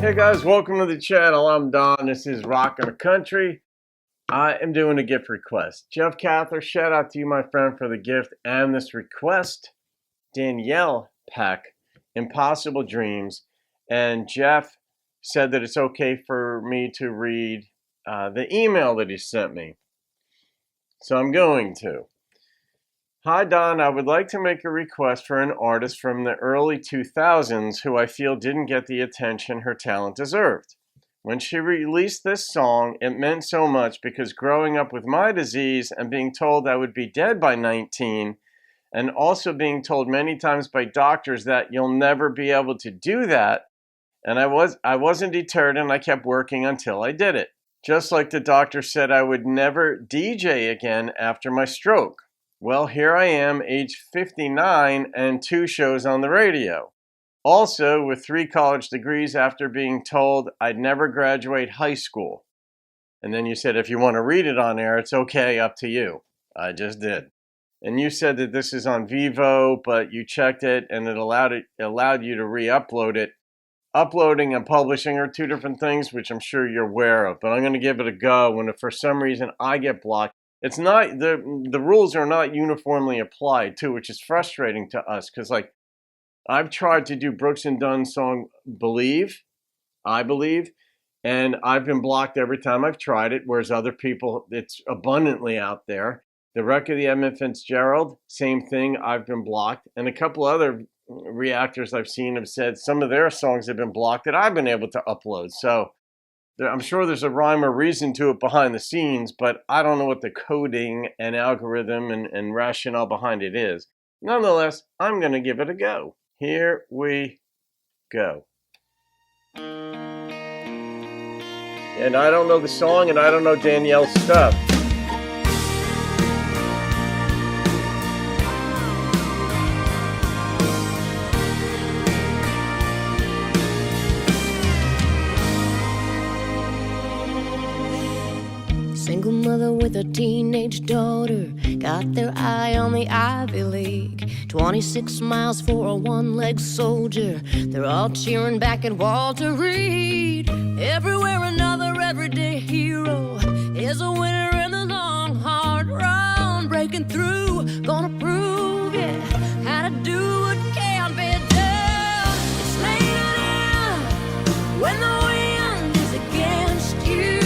Hey guys, welcome to the channel. I'm Don. This is Rockin' the Country. I am doing a gift request. Jeff Cather, shout out to you, my friend, for the gift and this request. Danielle Peck, Impossible Dreams. And Jeff said that it's okay for me to read the email that he sent me. So I'm going to. Hi Don, I would like to make a request for an artist from the early 2000s who I feel didn't get the attention her talent deserved. When she released this song, it meant so much because growing up with my disease and being told I would be dead by 19, and also being told many times by doctors that you'll never be able to do that, and I wasn't deterred and I kept working until I did it. Just like the doctor said I would never DJ again after my stroke. Well, here I am, age 59, and 2 shows on the radio. Also, with 3 college degrees after being told I'd never graduate high school. And then you said, if you want to read it on air, it's okay, up to you. I just did. And you said that this is on Vivo, but you checked it and it allowed you to re-upload it. Uploading and publishing are 2 different things, which I'm sure you're aware of. But I'm going to give it a go, and if for some reason I get blocked, it's not, the rules are not uniformly applied too, which is frustrating to us because, like, I've tried to do Brooks and Dunn's song I Believe, and I've been blocked every time I've tried it, whereas other people, it's abundantly out there. The Wreck of the Edmund Fitzgerald, same thing, I've been blocked. And a couple other reactors I've seen have said some of their songs have been blocked that I've been able to upload. So I'm sure there's a rhyme or reason to it behind the scenes, but I don't know what the coding and algorithm and rationale behind it is. Nonetheless, I'm going to give it a go. Here we go. And I don't know the song, and I don't know Danielle's stuff. Single mother with a teenage daughter, got their eye on the Ivy League. 26 miles for a one-legged soldier, they're all cheering back at Walter Reed. Everywhere another everyday hero is a winner in the long, hard run. Breaking through, gonna prove it, how to do what can't be done. It's laying in when the wind is against you.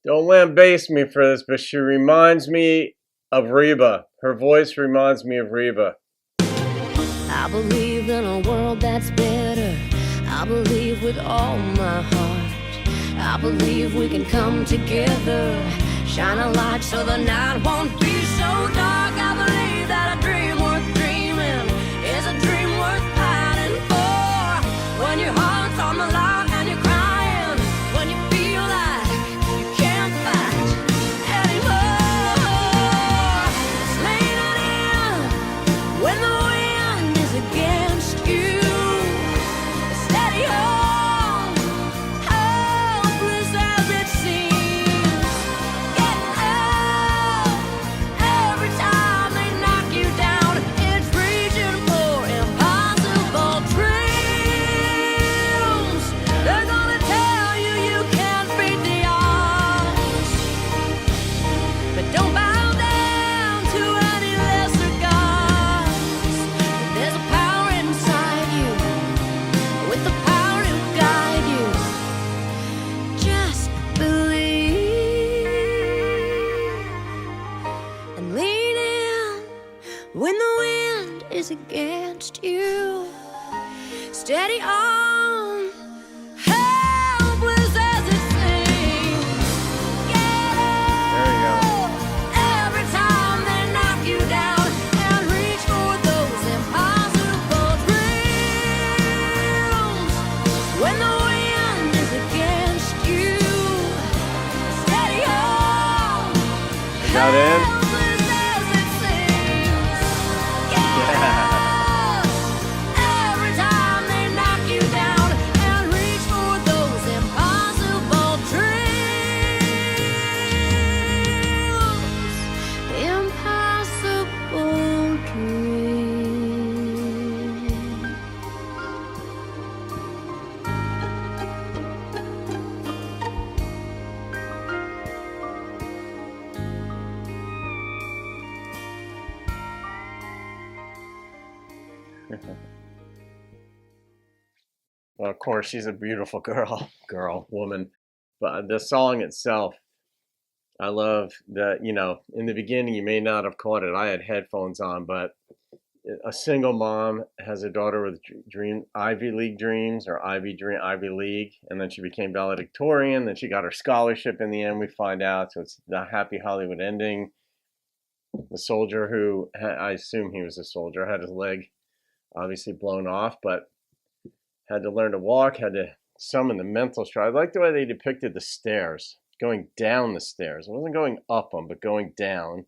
Don't lambaste me for this, but she reminds me of Reba. Her voice reminds me of Reba. I believe in a world that's better. I believe with all my heart. I believe we can come together. Shine a light so the night won't be so dark. I believe that a dream worth dreaming is a dream worth fighting for. When your heart's on the line and you're crying, when you feel like you can't fight anymore. It's laying in when the wind is against you. Steady on, hopeless as it seems. Getting up every time they knock you down. It's reaching for impossible dreams. They're gonna tell you you can't beat the odds, but don't bow down to any lesser gods. There's a power inside you, with the power to guide you. Just believe and lean in when the wind is against you. Steady on, helpless as it seems. Get There you go. up every time they knock you down, and reach for those impossible dreams. When the wind is against you, steady on, Got in? helpless as it seems. Get Yeah. up Well, of course, she's a beautiful woman. But the song itself, I love that, in the beginning, you may not have caught it. I had headphones on, but a single mom has a daughter with Ivy League dreams, or Ivy League, and then she became valedictorian. Then she got her scholarship in the end, we find out. So it's the happy Hollywood ending. The soldier who, I assume he was a soldier, had his leg obviously blown off, but had to learn to walk, had to summon the mental strength. I like the way they depicted the stairs, going down the stairs. It wasn't going up them, but going down.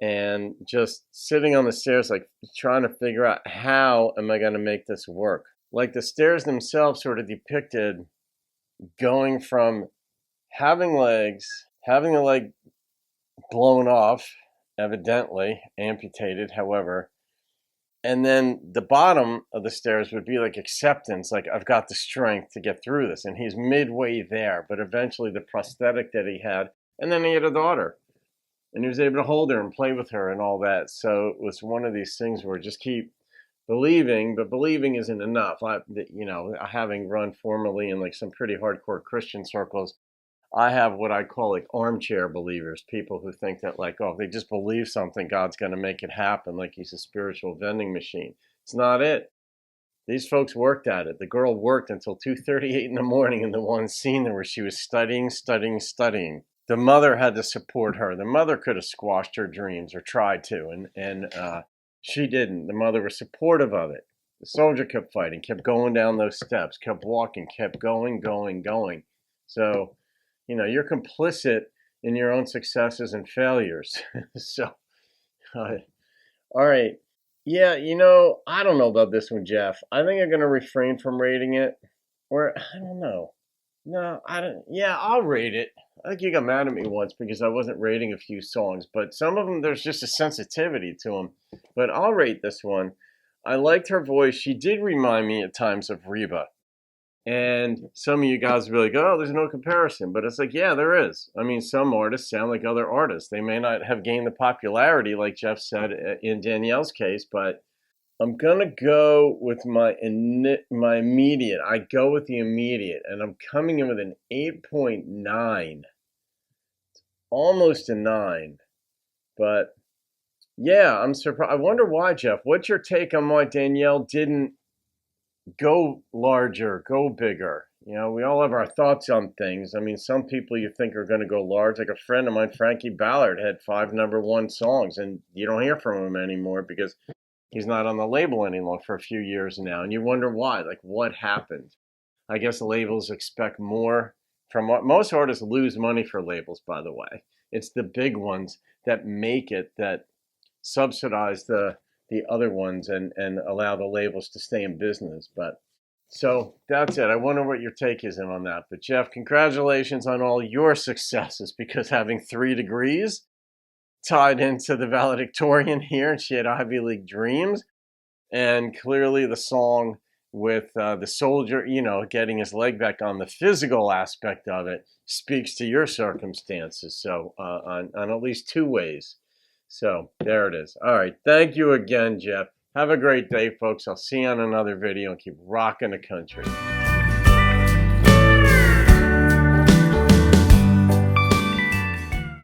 And just sitting on the stairs, like trying to figure out, how am I going to make this work? Like the stairs themselves sort of depicted going from having legs, having a leg blown off, evidently amputated, however, and then the bottom of the stairs would be like acceptance, like I've got the strength to get through this. And he's midway there, but eventually the prosthetic that he had, and then he had a daughter. And he was able to hold her and play with her and all that. So it was one of these things where just keep believing, but believing isn't enough. Having run formerly in like some pretty hardcore Christian circles, I have what I call like armchair believers, people who think that like, oh, if they just believe something, God's going to make it happen, like he's a spiritual vending machine. It's not it. These folks worked at it. The girl worked until 2:38 in the morning in the one scene there where she was studying. The mother had to support her. The mother could have squashed her dreams or tried to, and she didn't. The mother was supportive of it. The soldier kept fighting, kept going down those steps, kept walking, kept going. So, you're complicit in your own successes and failures. So, all right. Yeah, I don't know about this one, Jeff. I think I'm going to refrain from rating it. Or, I don't know. No, I don't. Yeah, I'll rate it. I think you got mad at me once because I wasn't rating a few songs, but some of them, there's just a sensitivity to them. But I'll rate this one. I liked her voice. She did remind me at times of Reba. And some of you guys will be like, oh, there's no comparison. But it's like, yeah, there is. I mean, some artists sound like other artists. They may not have gained the popularity, like Jeff said in Danielle's case, but I'm going to go with my immediate. I go with the immediate, and I'm coming in with an 8.9. Almost a 9. But, yeah, I'm surprised. I wonder why, Jeff. What's your take on why Danielle didn't go larger, go bigger? We all have our thoughts on things. I mean, some people you think are going to go large. Like a friend of mine, Frankie Ballard, had 5 #1 songs, and you don't hear from him anymore because he's not on the label any longer for a few years now. And you wonder why, like what happened? I guess labels expect more from what most artists lose money for labels, by the way. It's the big ones that make it, that subsidize the other ones and allow the labels to stay in business. But so that's it. I wonder what your take is on that. But Jeff, congratulations on all your successes, because having 3 degrees tied into the valedictorian here, and she had Ivy League dreams, and clearly the song with the soldier, getting his leg back on, the physical aspect of it speaks to your circumstances. So on at least 2 ways. So there it is. All right. Thank you again, Jeff. Have a great day, folks. I'll see you on another video, and keep rocking the country.